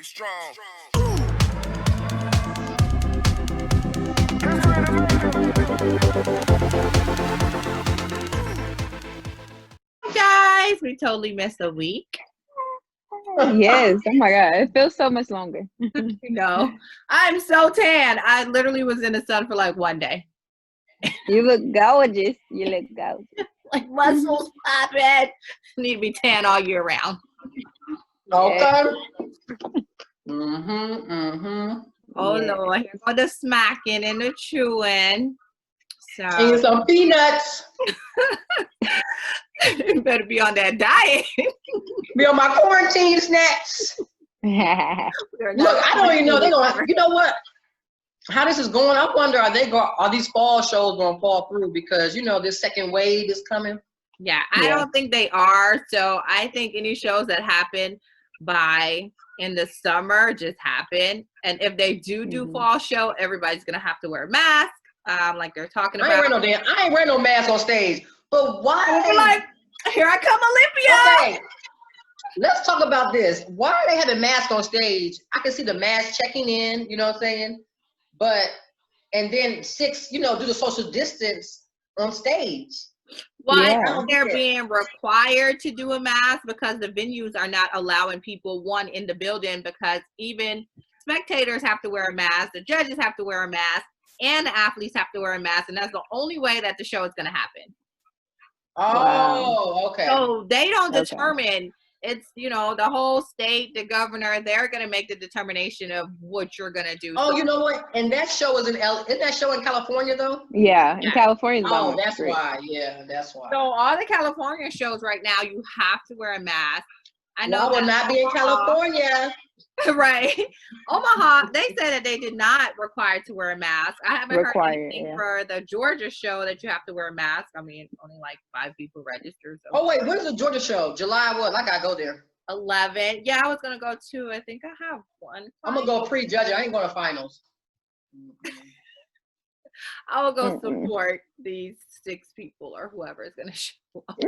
Be strong. Guys, we totally missed a week. Yes. Oh my God. It feels so much longer. No, I'm so tan. I literally was in the sun for like one day. You look gorgeous. You look gorgeous. Like muscles popping. Need to be tan all year round. Okay. Oh Yeah. Lord, here go the smacking and the chewing. Eating So some peanuts. you better be on that diet. Be on my quarantine snacks. Look, I don't even know. They're going. You know what? How this is going? I wonder. Are these fall shows going to fall through because this second wave is coming? Yeah, I don't think they are. So I think any shows that happen in the summer just happen. And if they do fall show, everybody's gonna have to wear a mask. Like they're talking about. I ain't wearing no mask on stage. But why? We're like, here I come, Olympia. Okay. Let's talk about this. Why are they having masks on stage? I can see the mask checking in, you know what I'm saying? And then do the social distance on stage. Well, I think they're being required to do a mask because the venues are not allowing people, in the building, because even spectators have to wear a mask, the judges have to wear a mask, and the athletes have to wear a mask, and that's the only way that the show is going to happen. Oh, okay. So they don't determine. It's, the whole state, the governor, they're going to make the determination of what you're going to do. Oh, you know what? And that show is isn't that show in California, though? Yeah, in California. Oh, that's why. Yeah, that's why. So all the California shows right now, you have to wear a mask. I know. I will not be in California. Right. Omaha, they said that they did not require to wear a mask. I haven't heard anything for the Georgia show that you have to wear a mask. I mean, only like 5 people registered. So. Oh, wait, when's the Georgia show? July what? I gotta go there. 11. Yeah, I was going to go too. I think I have one. I'm going to go pre-judge. I ain't going to finals. I will go support these 6 people or whoever is going to show up.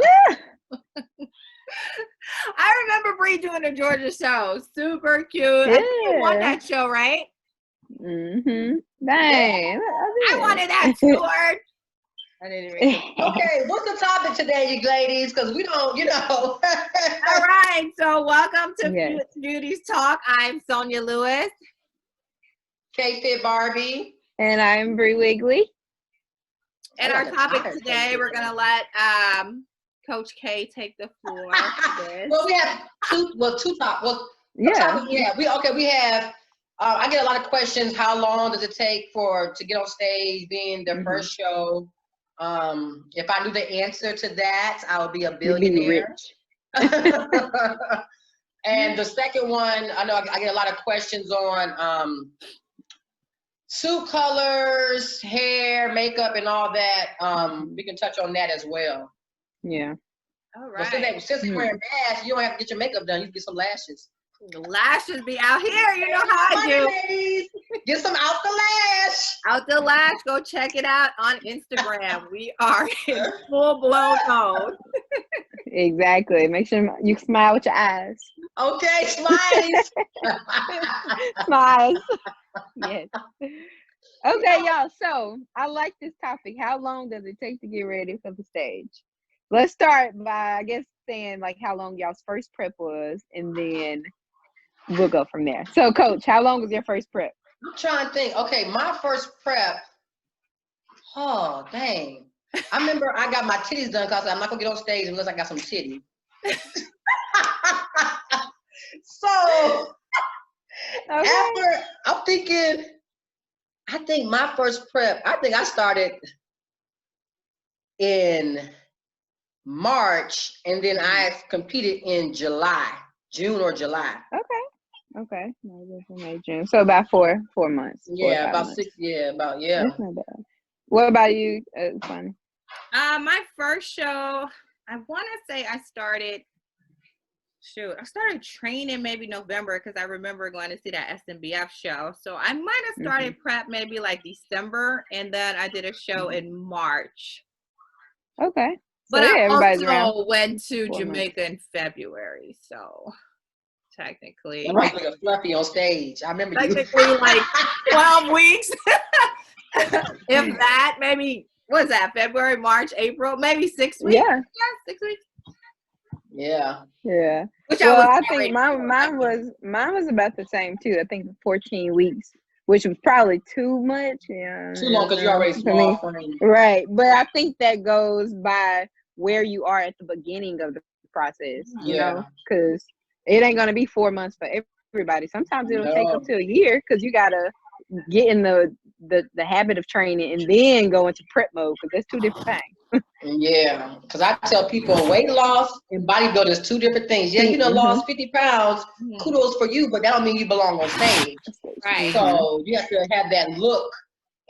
I remember Bree doing the Georgia show. Super cute. I think you won that show, right? Dang. I wanted that sword. I didn't even. Okay, what's the topic today, you ladies? Because we don't, All right. So welcome to Beauty's Talk. I'm Sonia Lewis. K-Fit Barbie. And I'm Bree Wigley. And our topic today, we're going to let Coach K take the floor for this. Well, we have two topics. Well, we have, I get a lot of questions. How long does it take to get on stage, being the first show? If I knew the answer to that, I would be a billionaire. And the second one, I know I get a lot of questions on suit colors, hair, makeup, and all that. We can touch on that as well. Yeah. All right. But since you're wearing masks, you don't have to get your makeup done. You can get some lashes. The lashes be out here. You know how I do. Ladies, get some out the lash. Out the lash. Go check it out on Instagram. We are in full-blown mode. Exactly. Make sure you smile with your eyes. Okay, smiles. Smiles. Yes. Okay, y'all. So I like this topic. How long does it take to get ready for the stage? Let's start by, I guess, saying like how long y'all's first prep was, and then we'll go from there. So, Coach, how long was your first prep? I'm trying to think. Okay, my first prep. Oh, dang. I remember I got my titties done because I'm not going to get on stage unless I got some titties. So, after, I'm thinking, I think my first prep, I started in March, and then I competed in June or July. Okay. June. So about 4 months. Yeah, about 6. Yeah, That's not bad. What about you, Funny? My first show, I want to say I started training maybe November because I remember going to see that SMBF show. So I might have started prep maybe like December, and then I did a show in March. Okay. But I also went to Jamaica in February, so Technically. I might look a fluffy on stage. I remember technically like 12 weeks. If that, maybe, what's that, February, March, April, maybe 6 weeks? Yeah. 6 weeks. Yeah. Yeah. Which Well, I think mine was about the same too. I think 14 weeks, which was probably too much. Yeah. Too long because you're already small frame. Right. But I think that goes by where you are at the beginning of the process, you know, because it ain't going to be 4 months for everybody. Sometimes it'll take up to a year because you got to get in the habit of training and then go into prep mode, because that's two different things. Yeah, because I tell people weight loss and bodybuilding is two different things. Yeah, you lost 50 pounds. Kudos for you, but that don't mean you belong on stage. Right. So you have to have that look,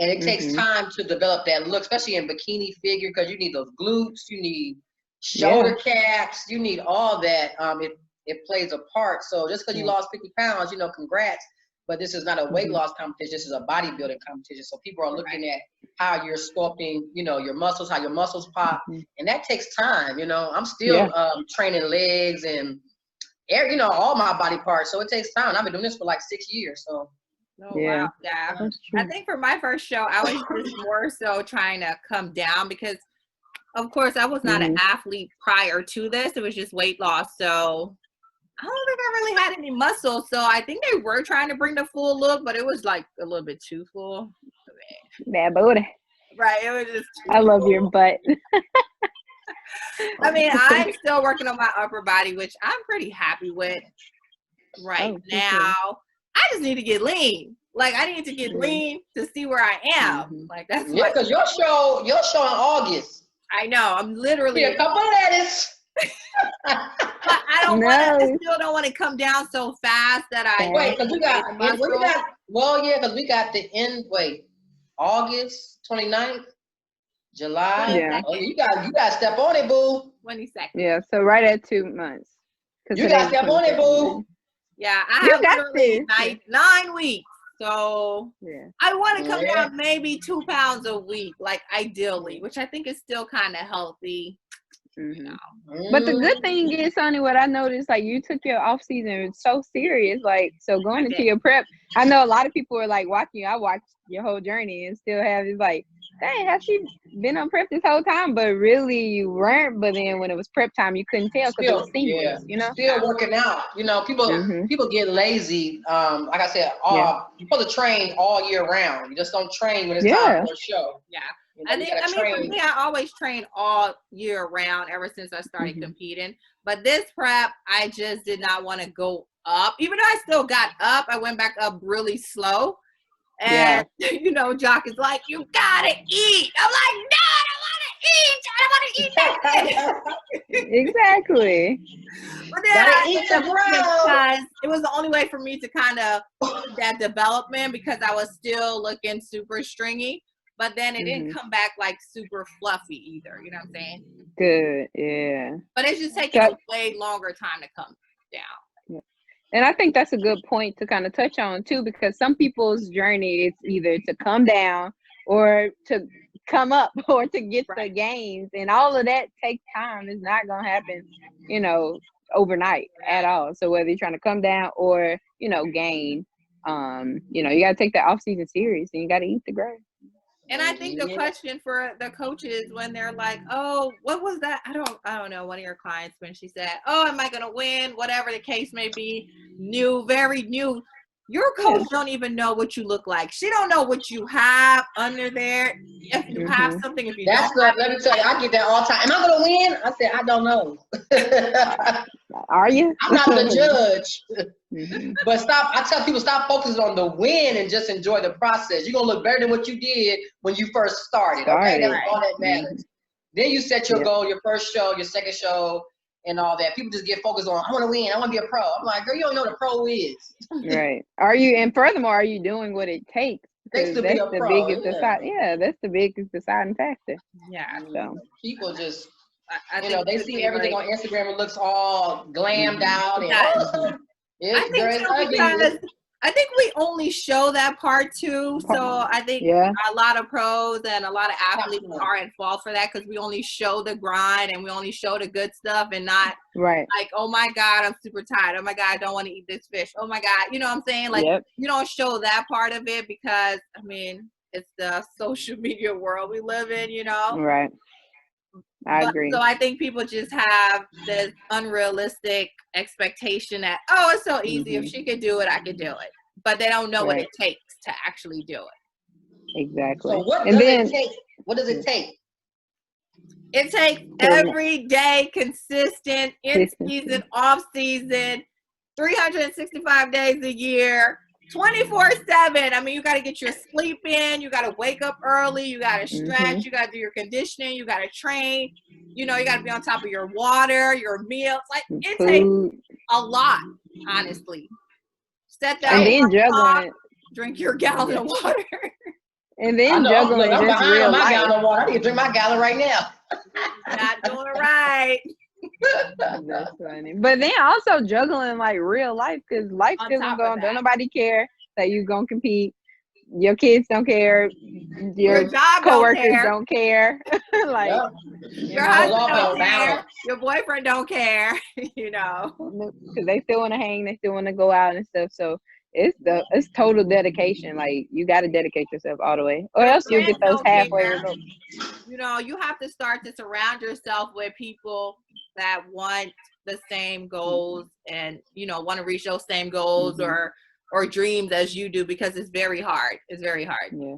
and it takes time to develop that look, especially in bikini figure, because you need those glutes, you need shoulder caps, you need all that. It plays a part. So just because you lost 50 pounds, congrats. But this is not a weight loss competition. This is a bodybuilding competition. So people are looking at how you're sculpting, your muscles, how your muscles pop. And that takes time, I'm still training legs and, all my body parts. So it takes time. I've been doing this for like 6 years. So. Oh, wow. Yeah. I think for my first show, I was just more so trying to come down because, of course, I was not an athlete prior to this. It was just weight loss. So I don't think I really had any muscle, so I think they were trying to bring the full look, but it was like a little bit too full. Bad booty. Right, it was just too I love full. your butt. I mean, I'm still working on my upper body, which I'm pretty happy with right now. I just need to get lean. Like, I need to get lean to see where I am. Like, that's because your show in August. I know. I'm literally a couple of lettuce. But I don't want to. I still don't want to come down so fast that I wait. Because we got the end. Wait, August 29th, July. Yeah. Oh, you got to step on it, boo. 22nd. Yeah. So right at 2 months. You got to step on it, boo. Yeah, I have literally 9 weeks. So I want to come down maybe 2 pounds a week, like ideally, which I think is still kind of healthy. But the good thing is, Sonny, what I noticed, like, you took your off season so serious, like, so going into your prep, I know a lot of people are like watching you. I watched your whole journey and still have it's like, dang, has she been on prep this whole time? But really you weren't. But then when it was prep time, you couldn't tell because it was seamless, Still working out. People get lazy. Like I said, you're supposed to train all year round. You just don't train when it's time for a show. Yeah. I mean, for me, I always train all year round ever since I started competing. But this prep, I just did not want to go up. Even though I still got up, I went back up really slow. And, Jock is like, you got to eat. I'm like, no, I don't want to eat. I don't want to eat that. Exactly. But then I eat because it was the only way for me to kind of that development because I was still looking super stringy. But then it didn't come back like super fluffy either. You know what I'm saying? Good, yeah. But it's just taking a way longer time to come down. Yeah. And I think that's a good point to kind of touch on too, because some people's journey is either to come down or to come up or to get the gains. And all of that takes time. It's not going to happen, overnight at all. So whether you're trying to come down or, gain, you got to take that off season serious and you got to eat the grass. And I think the question for the coaches when they're like, oh, what was that? I don't know. One of your clients when she said, oh, am I going to win? Whatever the case may be, very new. Your coach don't even know what you look like. She don't know what you have under there. If you have something, if you let me tell you, I get that all the time. Am I going to win? I said, I don't know. Are you? I'm not the judge. But I tell people, stop focusing on the win and just enjoy the process. You're going to look better than what you did when you first started. Okay, that's all that matters. Then you set your goal, your first show, your second show, and all that. People just get focused on, I want to win, I want to be a pro. I'm like, girl, you don't know what a pro is. Right. And furthermore, are you doing what it takes? That's the biggest deciding factor. Yeah. So people just, they see everything on Instagram. It looks all glammed out. And, I I think we only show that part too. So I think a lot of pros and a lot of athletes are at fault for that because we only show the grind and we only show the good stuff and not like, oh my God, I'm super tired. Oh my God, I don't want to eat this fish. Oh my God. You know what I'm saying? Like you don't show that part of it because I mean, it's the social media world we live in, you know? Right. I agree. So I think people just have this unrealistic expectation that, oh, it's so easy. If she could do it, I could do it. But they don't know what it takes to actually do it. Exactly. So what does it take? What does it take? It takes every day, consistent, in season, off season, 365 days a year, 24/7. I mean, you got to get your sleep in. You got to wake up early. You got to stretch. You got to do your conditioning. You got to train. You know, you got to be on top of your water, your meals. Like it takes a lot, honestly. Set that. And then juggling. Drink your gallon of water. And then juggling I'm just behind real on my life. gallon of water. I need to drink my gallon right now. Not doing it right. That's funny. But then also juggling like real life because life still going on. Don't nobody care that you gonna compete. Your kids don't care. Your job coworkers don't care. Like your husband don't care. Your boyfriend don't care. You know, because they still want to hang. They still want to go out and stuff. So it's total dedication. Like you got to dedicate yourself all the way, or else you'll get those halfway results. You know, you have to start to surround yourself with people that want the same goals and you know want to reach those same goals or dreams as you do because it's very hard. It's very hard. Yeah.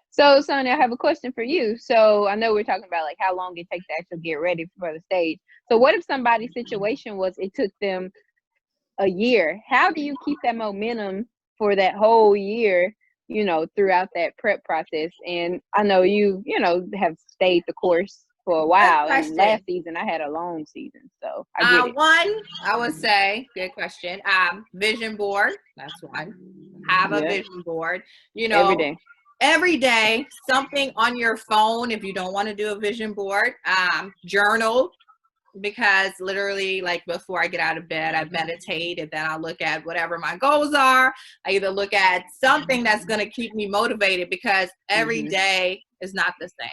So Sonia, I have a question for you. So I know we're talking about like how long it takes to actually get ready for the stage. So what if somebody's situation was it took them a year? How do you keep that momentum for that whole year, you know, throughout that prep process? And I know you know, have stayed the course for a while. And last season I had a long season, so I get it. One, I would say, good question. Vision board. That's one. Have a vision board. You know, every day, something on your phone. If you don't want to do a vision board, journal. Because literally, like before I get out of bed, I meditate and then I'll look at whatever my goals are. I either look at something that's going to keep me motivated because every day is not the same.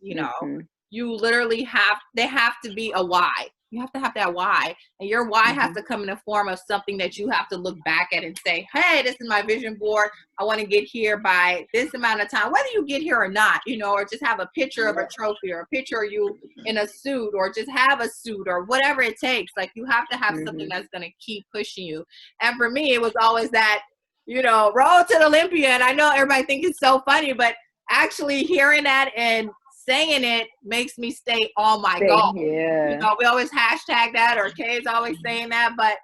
You know, you literally they have to be a why. You have to have that why. And your why has to come in the form of something that you have to look back at and say, hey, this is my vision board. I want to get here by this amount of time, whether you get here or not, you know, or just have a picture of a trophy or a picture of you in a suit or just have a suit or whatever it takes. Like you have to have something that's going to keep pushing you. And for me, it was always that, you know, road to the Olympia. And I know everybody thinks it's so funny, but actually hearing that and saying it makes me stay on my goal. Yeah. You know, we always hashtag that or Kay's always saying that, but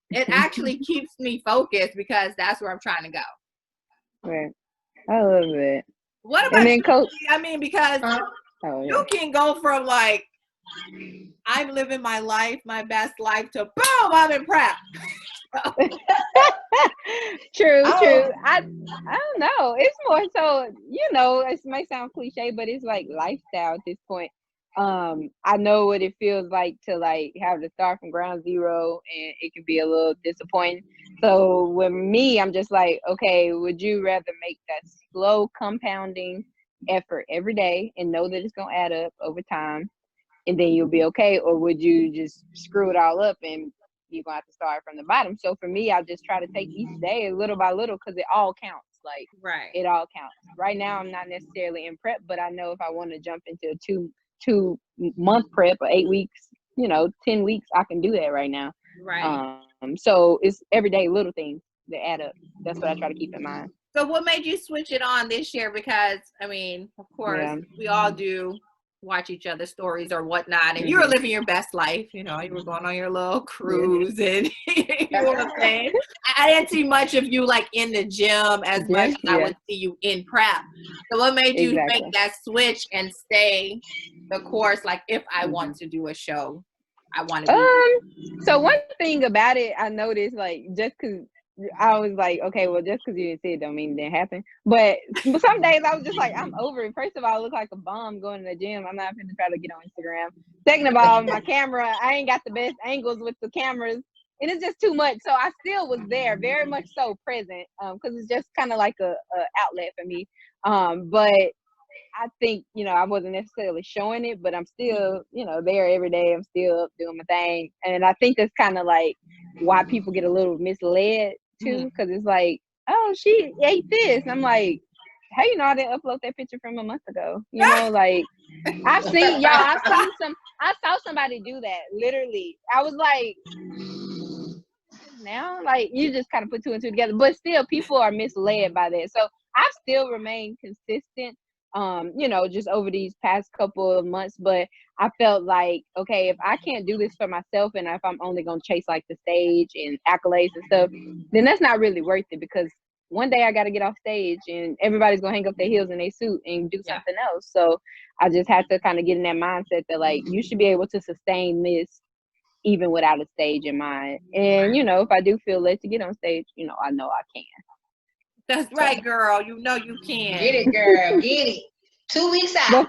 it actually keeps me focused because that's where I'm trying to go. Right. I love it. What about you? Coach? I mean, because you can go from like, I'm living my life, my best life to boom, I'm in prep. True. I don't know. It's more so, you know, it may sound cliche, but it's like lifestyle at this point. I know what it feels like to like have to start from ground zero, and it can be a little disappointing. So with me, I'm just like, okay, would you rather make that slow compounding effort every day and know that it's gonna add up over time, and then you'll be okay, or would you just screw it all up and you're gonna have to start from the bottom? So for me, I just try to take each day little by little because it all counts. Like it all counts. Right now, I'm not necessarily in prep, but I know if I want to jump into a two month prep or 8 weeks, you know, 10 weeks, I can do that right now. Right. So it's everyday little things that add up. That's what I try to keep in mind. So what made you switch it on this year? Because I mean, of course, we all do watch each other's stories or whatnot, and you were living your best life. You know, you were going on your little cruise, and you know what I'm saying. I didn't see much of you like in the gym as much as I would see you in prep. So what made you make that switch and stay the course? Like, if I want to do a show, I want to do so one thing about it, I noticed, like, just because I was like, okay, well, just because you didn't see it don't mean it didn't happen. But some days I was just like, I'm over it. First of all, I look like a bum going to the gym. I'm not going to try to get on Instagram. Second of all, my camera, I ain't got the best angles with the cameras and it's just too much. So I still was there, very much so present, because it's just kind of like a outlet for me. But I think, you know, I wasn't necessarily showing it, but I'm still, you know, there every day. I'm still doing my thing. And I think that's kind of like why people get a little misled too, because it's like, oh, she ate this. And I'm like, how you know I didn't upload that picture from a month ago? You know, like I saw somebody do that, literally. I was like, now, like, you just kind of put two and two together, but still people are misled by that. So I've still remained consistent, you know, just over these past couple of months. But I felt like, okay, if I can't do this for myself, and if I'm only gonna chase like the stage and accolades and stuff, then that's not really worth it, because one day I got to get off stage and everybody's gonna hang up their heels in their suit and do something else. So I just had to kind of get in that mindset that, like, you should be able to sustain this even without a stage in mind. And, you know, if I do feel led to get on stage, you know, I know I can. That's right, girl. You know you can. Get it, girl. Get it. 2 weeks out.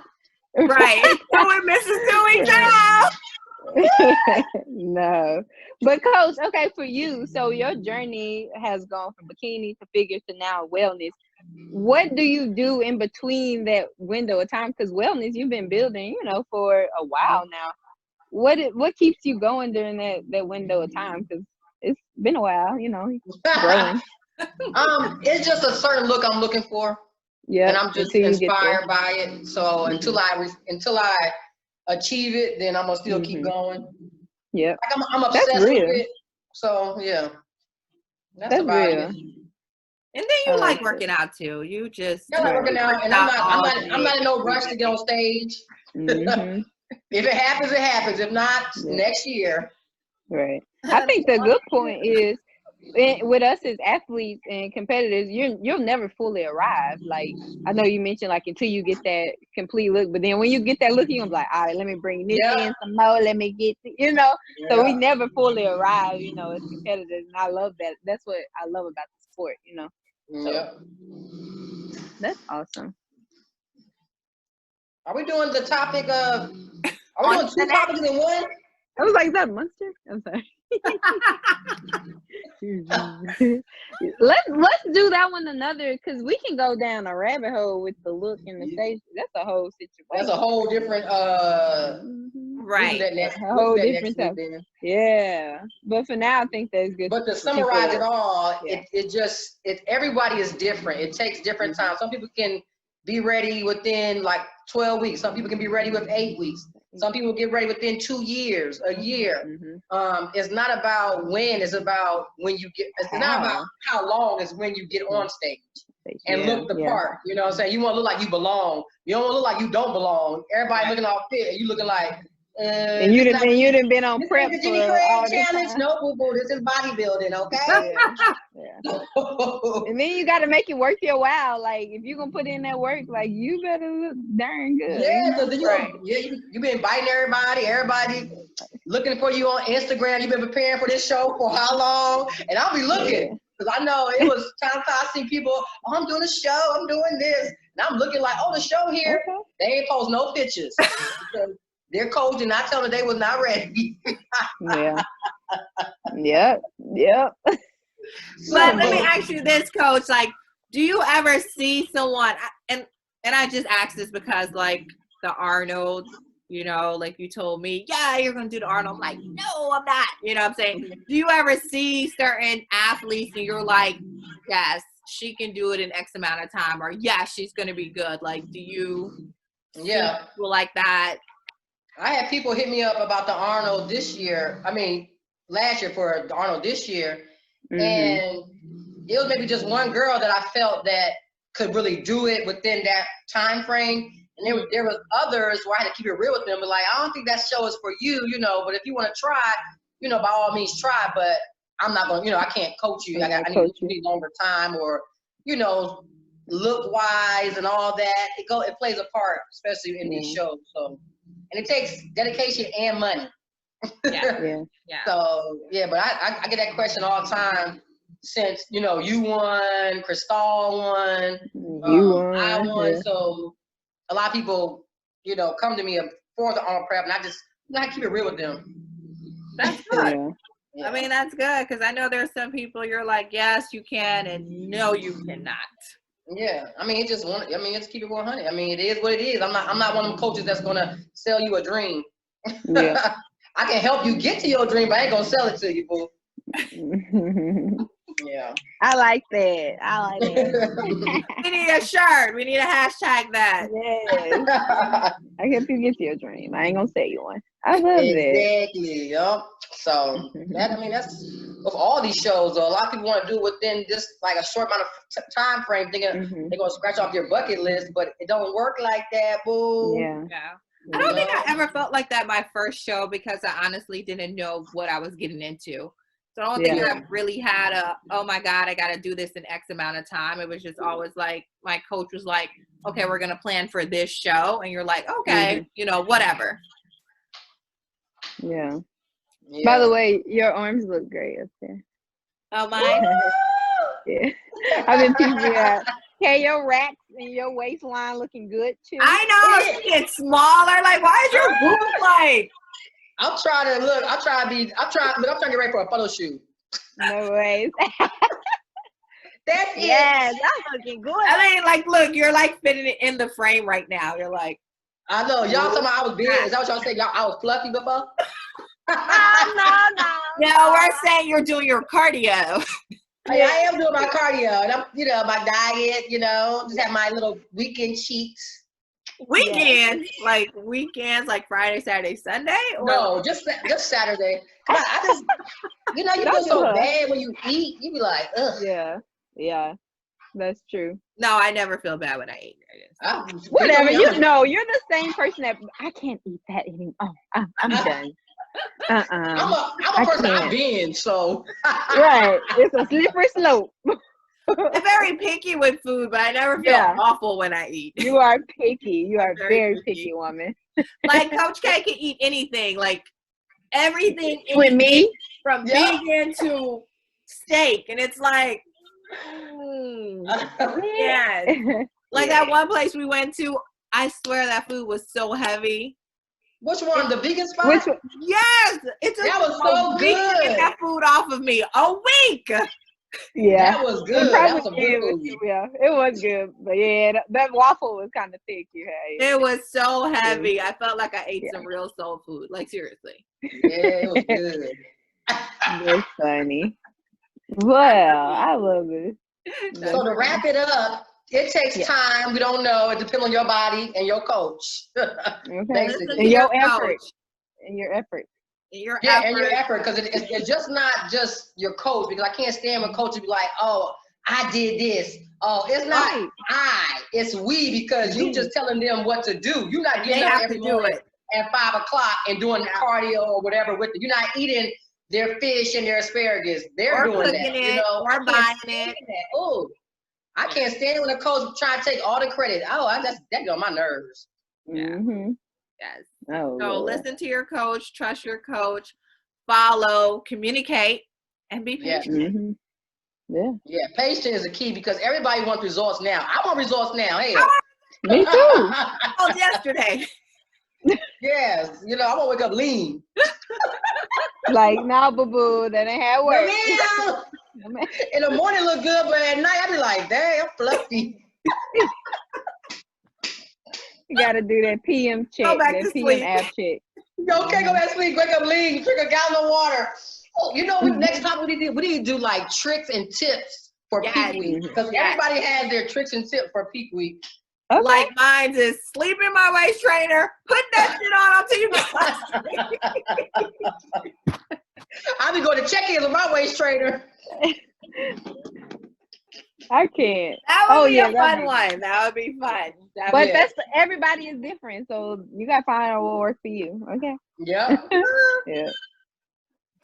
Right. Doing Mrs. 2 weeks out. No. But Coach, okay, for you, so your journey has gone from bikini to figure to now wellness. What do you do in between that window of time? Because wellness, you've been building, you know, for a while now. What keeps you going during that window of time? Because it's been a while, you know, growing. It's just a certain look I'm looking for. Yeah. And I'm just inspired by it. So until I achieve it, then I'm gonna still keep going. Yeah. Like I'm obsessed with it. So yeah. That's about real. it. And then you like working out too. You just like working out, and I'm not in no rush to get on stage. Mm-hmm. If it happens, it happens. If not, next year. Right. I think the good point is, with us as athletes and competitors, you'll never fully arrive. Like, I know you mentioned, like, until you get that complete look, but then when you get that look, you're gonna be like, all right, let me bring this in some more, let me get, you know. So we never fully arrive, you know, as competitors, and I love that. That's what I love about the sport, you know. So, that's awesome. Are we doing the topic of? Are we doing 2 topics in one? I was like, is that Munster? I'm sorry. let's do that one another, because we can go down a rabbit hole with the look and the stage. That's a whole situation. That's a whole different right. A whole different stuff. Yeah. But for now, I think that's good. But to summarize it all, it everybody is different. It takes different time. Some people can be ready within like 12 weeks. Some people can be ready with 8 weeks. Some people get ready within 2 years, a year. It's not about when, it's about when you get, it's not about how long, it's when you get on stage and look the part. You know what I'm saying? You want to look like you belong. You don't want to look like you don't belong. Everybody looking all fit, and you looking like, and you didn't been on prep for all challenge. No, boo-boo, this is bodybuilding, okay? And then you got to make it worth your while. Like, if you're gonna put in that work, like, you better look darn good. Yeah, because you been inviting everybody looking for you on Instagram. You've been preparing for this show for how long? And I'll be looking, because I know it was times I see people, oh, I'm doing a show, I'm doing this, and I'm looking like, oh, the show here. They ain't post no pictures. Their coach did not tell them they was not ready. Yep. But let me ask you this, Coach. Like, do you ever see someone, and I just asked this because, like, the Arnold, you know, like you told me, yeah, you're going to do the Arnold. I'm like, no, I'm not. You know what I'm saying? Do you ever see certain athletes and you're like, yes, she can do it in X amount of time, or yes, she's going to be good? Like, do you see people like that? I had people hit me up about the Arnold this year. I mean, last year for the Arnold this year. And it was maybe just one girl that I felt that could really do it within that time frame. And there was others where I had to keep it real with them, but like, I don't think that show is for you, you know, but if you want to try, you know, by all means try, but I'm not going to, you know, I can't coach you. I need longer time, or, you know, look wise and all that. It plays a part, especially in these shows. So, and it takes dedication and money. So but I get that question all the time, since, you know, you won, Cristal won, I won. So a lot of people, you know, come to me for the Arnold prep, and I keep it real with them. That's good. I mean, that's good because I know there's some people you're like, yes, you can, and no, you cannot. Yeah, I mean, let's keep it 100. I mean, it is what it is. I'm not one of them coaches that's gonna sell you a dream. Yeah. I can help you get to your dream, but I ain't gonna sell it to you, boo. Yeah. I like that. We need a shirt. We need a hashtag that. Yes. I help you get to your dream. I ain't gonna say you one. I love it. Exactly. Yup. So that's with all these shows. Though, a lot of people want to do within just like a short amount of time frame, thinking they're gonna scratch off your bucket list, but it don't work like that, boo. Yeah. I don't think I ever felt like that my first show because I honestly didn't know what I was getting into. So I don't think I really had oh my God, I got to do this in X amount of time. It was just always like, my coach was like, okay, we're going to plan for this show. And you're like, okay, whatever. Yeah. By the way, your arms look great up there. Oh, mine? Yeah. I've been peeping out. Okay, your racks and your waistline looking good too. I know. It's getting smaller. Like, why is your boob like? I'm trying to get ready for a photo shoot. No ways. That's it. Yes, I'm looking good. I mean, like, look, you're like fitting it in the frame right now. You're like, I know. Y'all talking about I was big. Is that what y'all saying? I was fluffy before? No, we're saying you're doing your cardio. I am doing my cardio, and I'm, my diet, just have my little weekend cheats. Weekends, like Friday, Saturday, Sunday, or no, just Saturday. I just, you feel so bad when you eat. You be like, ugh. Yeah, that's true. No, I never feel bad when I eat. Whatever, you're the same person that I can't eat that anymore. Oh, I'm done. I'm a person I binge, so right. It's a slippery slope. I'm very picky with food, but I never feel awful when I eat. You are picky. You are very picky woman. Like Coach K can eat anything, like everything with me, from vegan to steak, and it's like, yes. Like that one place we went to, I swear that food was so heavy. Which one? The vegan spot? Yes, that was so good. To get that food off of me. A week. Yeah, that was good. That was a good food. Yeah, it was good. But yeah, that waffle was kind of thick. You had it was so heavy. I felt like I ate some real soul food. Like seriously. Yeah, it was good. That's funny. Well, I love it. So to wrap it up, it takes time. We don't know. It depends on your body and your coach. Basically. And your effort. And your effort. And your effort, because it's just not just your coach, because I can't stand when coaches be like, oh, I did this. Oh, it's not it's we, because you just telling them what to do. You're not getting up every morning at 5 o'clock and doing cardio or whatever with it. You're not eating their fish and their asparagus. They're doing that. Or buying it. Oh, I can't stand when a coach try to take all the credit. Oh, that get on my nerves. Yeah. Yes. Oh, so listen to your coach, trust your coach, follow, communicate, and be patient. Yeah, patience is a key, because everybody wants results now. I want results now. Hey, me too. Oh, yesterday. Yes, I want to wake up lean. Like, nah, boo-boo, that ain't how it works. In the morning look good, but at night I be like, dang, I'm fluffy. You gotta do that PM check, that PM app check. Okay, go back to sleep, wake up lean, drink a gallon of water. Oh, next time we need to do like tricks and tips for peak week, because everybody has their tricks and tips for peak week. Okay. Like mine is sleep in my waist trainer, put that shit on until you get I'll be going to check-ins with my waist trainer. I can't. That would be a fun one. That would be fun. But everybody is different, so you gotta find out what will work for you. Okay. Yeah. Yeah.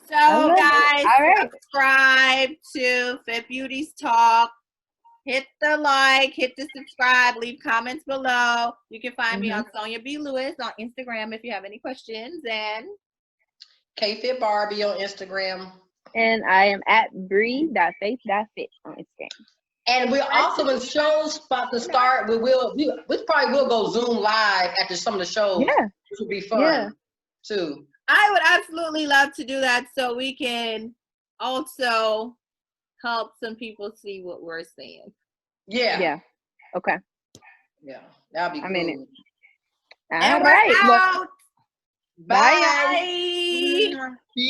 So guys, subscribe to Fit Beauties Talk. Hit the like, hit the subscribe, leave comments below. You can find me on Sonia B. Lewis on Instagram if you have any questions, and KFit Barbie on Instagram. And I am at Bree.faith.fit on Instagram. And we're also, when shows about to start, we probably will go Zoom live after some of the shows. Yeah. Which will be fun too. I would absolutely love to do that so we can also help some people see what we're seeing. Yeah. Yeah. Okay. Yeah. That'll be I'm in it. cool. All And right. we're out. Bye, y'all. Bye. Bye.